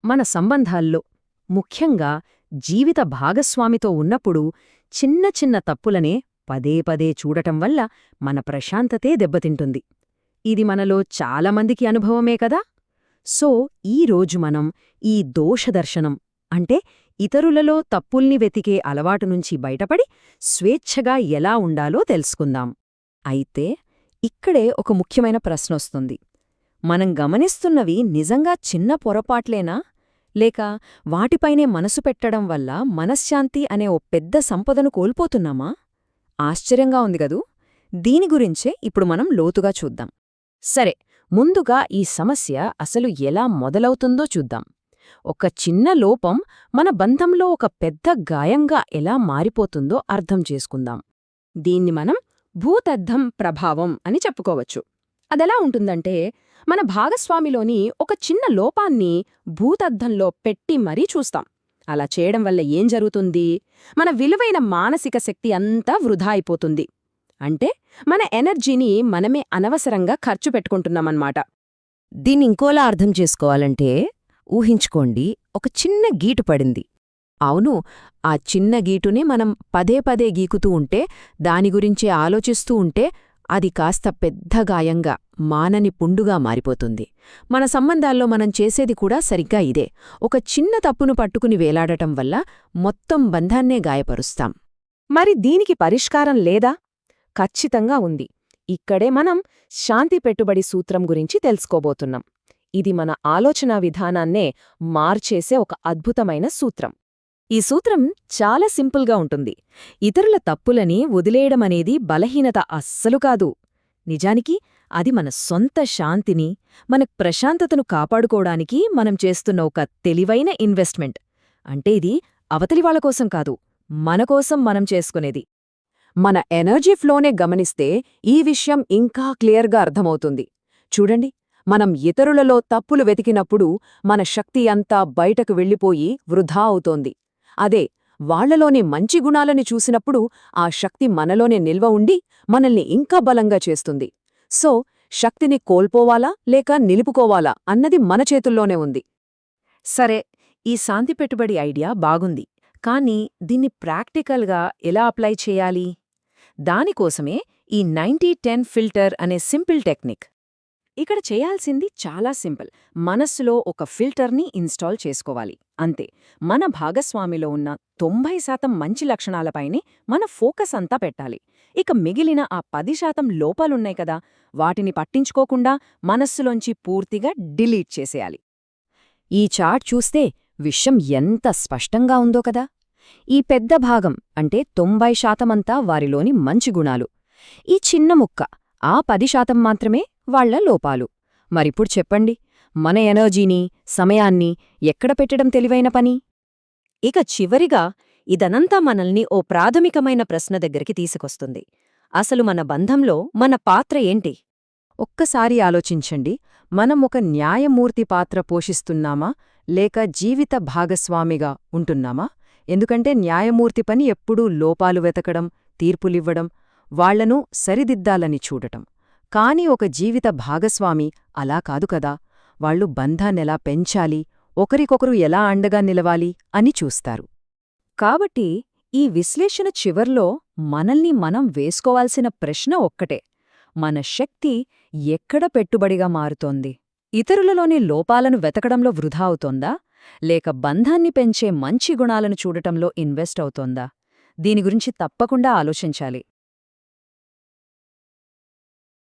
మన సంబంధాల్లో, ముఖ్యంగా జీవిత భాగస్వామితో ఉన్నప్పుడు చిన్న చిన్న తప్పులనే పదే పదే చూడటం వల్ల మన ప్రశాంతతే దెబ్బతింటుంది. ఇది మనలో చాలామందికి అనుభవమే కదా. సో ఈరోజు మనం ఈ దోషదర్శనం అంటే ఇతరులలో తప్పుల్ని వెతికే అలవాటు నుంచి బయటపడి స్వేచ్ఛగా ఎలా ఉండాలో తెలుసుకుందాం. అయితే ఇక్కడే ఒక ముఖ్యమైన ప్రశ్నొస్తుంది. మనం గమనిస్తున్నవి నిజంగా చిన్న పొరపాట్లేనా, లేక వాటిపైనే మనసు పెట్టడం వల్ల మనశ్శాంతి అనే ఓ పెద్ద సంపదను కోల్పోతున్నామా? ఆశ్చర్యంగా ఉంది గదూ. దీని గురించే ఇప్పుడు మనం లోతుగా చూద్దాం. సరే, ముందుగా ఈ సమస్య అసలు ఎలా మొదలవుతుందో చూద్దాం. ఒక చిన్న లోపం మన బంధంలో ఒక పెద్ద గాయంగా ఎలా మారిపోతుందో అర్థం చేసుకుందాం. దీన్ని మనం భూతద్దం ప్రభావం అని చెప్పుకోవచ్చు. అదెలా ఉంటుందంటే, మన భాగస్వామిలోని ఒక చిన్న లోపాన్ని భూతద్దంలో పెట్టి మరీ చూస్తాం. అలా చేయడం వల్ల ఏం జరుగుతుంది? మన విలువైన మానసిక శక్తి అంతా వృధా అయిపోతుంది. అంటే మన ఎనర్జీని మనమే అనవసరంగా ఖర్చు పెట్టుకుంటున్నామన్నమాట. దీన్ని ఇంకోలా అర్థం చేసుకోవాలంటే, ఊహించుకోండి, ఒక చిన్న గీటు పడింది. అవును, ఆ చిన్న గీటుని మనం పదే పదే గీకుతూ ఉంటే, దాని గురించే ఆలోచిస్తూ ఉంటే, అది కాస్త పెద్ద గాయంగా, మానని పుండుగా మారిపోతుంది. మన సంబంధాల్లో మనం చేసేది కూడా సరిగ్గా ఇదే. ఒక చిన్న తప్పును పట్టుకుని వేలాడటం వల్ల మొత్తం బంధాన్నే గాయపరుస్తాం. మరి దీనికి పరిష్కారం లేదా? ఖచ్చితంగా ఉంది. ఇక్కడే మనం శాంతి పెట్టుబడి సూత్రం గురించి తెలుసుకోబోతున్నాం. ఇది మన ఆలోచనా విధానాన్నే మార్చేసే ఒక అద్భుతమైన సూత్రం. ఈ సూత్రం చాలా సింపుల్గా ఉంటుంది. ఇతరుల తప్పులని వదిలేయడమనేది బలహీనత అస్సలు కాదు. నిజానికి అది మన సొంత శాంతిని, మన ప్రశాంతతను కాపాడుకోవడానికి మనం చేస్తున్న ఒక తెలివైన ఇన్వెస్ట్మెంట్. అంటే ఇది అవతలివాళ్ల కోసం కాదు, మనకోసం మనం చేసుకునేది. మన ఎనర్జీ ఫ్లోనే గమనిస్తే ఈ విషయం ఇంకా క్లియర్గా అర్థమవుతుంది. చూడండి, మనం ఇతరులలో తప్పులు వెతికినప్పుడు మన శక్తి అంతా బయటకు వెళ్ళిపోయి వృధా అవుతోంది. అదే వాళ్లలోని మంచి గుణాలని చూసినప్పుడు ఆ శక్తి మనలోనే నిల్వ ఉండి మనల్ని ఇంకా బలంగా చేస్తుంది. సో శక్తిని కోల్పోవాలా లేక నిలుపుకోవాలా అన్నది మన చేతుల్లోనే ఉంది. సరే, ఈ శాంతి పెట్టుబడి ఐడియా బాగుంది. కానీ దీన్ని ప్రాక్టికల్గా ఎలా అప్లై చేయాలి? దానికోసమే ఈ 90-10 ఫిల్టర్ అనే సింపుల్ టెక్నిక్. ఇక్కడ చేయాల్సింది చాలా సింపుల్. మనస్సులో ఒక ఫిల్టర్ని ఇన్స్టాల్ చేసుకోవాలి, అంతే. మన భాగస్వామిలో ఉన్న 90% మంచి లక్షణాలపైనే మన ఫోకస్ అంతా పెట్టాలి. ఇక మిగిలిన ఆ 10% లోపాలున్నాయి కదా, వాటిని పట్టించుకోకుండా మనస్సులోంచి పూర్తిగా డిలీట్ చేసేయాలి. ఈ చార్ట్ చూస్తే విషయం ఎంత స్పష్టంగా ఉందో కదా. ఈ పెద్ద భాగం అంటే 90% వారిలోని మంచి గుణాలు. ఈ చిన్న ముక్క, ఆ 10% మాత్రమే వాళ్ల లోపాలు. మరిప్పుడు చెప్పండి, మన ఎనర్జీని, సమయాన్ని ఎక్కడ పెట్టడం తెలివైన పని? ఇక చివరిగా ఇదనంతా మనల్ని ఓ ప్రాథమికమైన ప్రశ్న దగ్గరికి తీసుకొస్తుంది. అసలు మన బంధంలో మన పాత్ర ఏంటి? ఒక్కసారి ఆలోచించండి. మనం ఒక న్యాయమూర్తి పాత్ర పోషిస్తున్నామా, లేక జీవిత భాగస్వామిగా ఉంటున్నామా? ఎందుకంటే న్యాయమూర్తి పని ఎప్పుడూ లోపాలు వెతకడం, తీర్పులివ్వడం, వాళ్లను సరిదిద్దాలని చూడటం. కాని ఒక జీవిత భాగస్వామి అలా కాదు కదా. వాళ్లు బంధాన్నెలా పెంచాలి, ఒకరికొకరు ఎలా అండగా నిలవాలి అని చూస్తారు. కాబట్టి ఈ విశ్లేషణ చివర్లో మనల్ని మనం వేసుకోవాల్సిన ప్రశ్న ఒక్కటే: మన శక్తి ఎక్కడ పెట్టుబడిగా మారుతోంది? ఇతరులలోని లోపాలను వెతకడంలో వృధా అవుతోందా, లేక బంధాన్ని పెంచే మంచి గుణాలను చూడటంలో ఇన్వెస్ట్ అవుతోందా? దీని గురించి తప్పకుండా ఆలోచించాలి.